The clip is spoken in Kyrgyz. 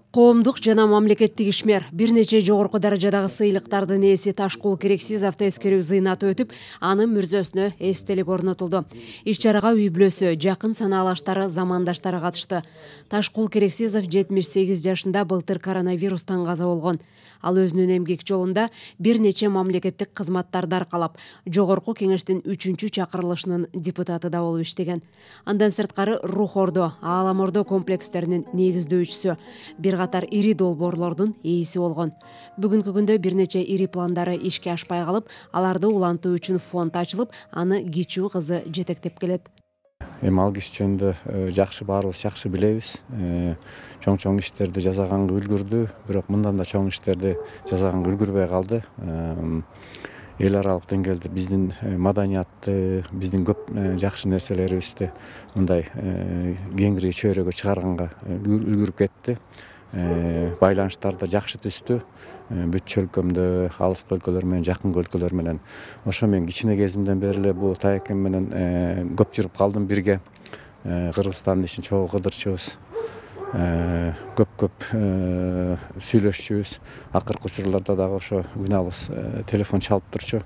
Коомдук жана мамлекеттик ишмер бир нече жогорку даражадагы сыйлыктардын ээси Ташкул Керексиз автоэскерүү зыйнаты өтүп, анын мүрзөсүнө эстелик орнотулду. Иш-чарага үй бүлөсү, жакын санаалаштары, замандаштары катышты. Ташкул Керексизов 78 жашында былтыр коронавирустан каза болгон. Ал өзүнүн эмгек жолунда бир нече мамлекеттик кызматтарды аркалап, жогорку кеңештин 3-чү чакырылышынын депутаты да болуп иштеген. Андан сырткары Рух Ордо, Аалам Ордо комплекстеринин негиздөөчүсү, бир катар ири долбоорлордун ээси болгон. Бүгүнкү күндө бир нече ири пландары ишке ашпай калып, аларды улантуу үчүн фонд ачылып, аны кичүү кызы жетектеп келет. Эми ал киши жөнүндө жакшы, баарыбыз жакшы билебиз. Чоң иштерди жасаганга үлгүрдү, бирок мындан да чоң иштерди жасаганга үлгүрбөй калды. Эл аралык деңгээлде биздин маданиятты, биздин көп жакшы нерселерибизди мындай кеңири чөйрөгө чыгарганга үлгүрүп кетти. Байланыштар да жакшы түстү. Бүт өлкөмдө, алыскы өлкөлөр менен, жакынкы өлкөлөр менен. Ошо мен кичине кезимден бери эле бул Таекем менен көп жүрүп калдым бирге. Кыргызстандын ишин чогуу кыдырчубуз. Көп сүйлөшчүбүз. Акыркы учурларда дагы ошо күнөбүз телефон чалып турчу.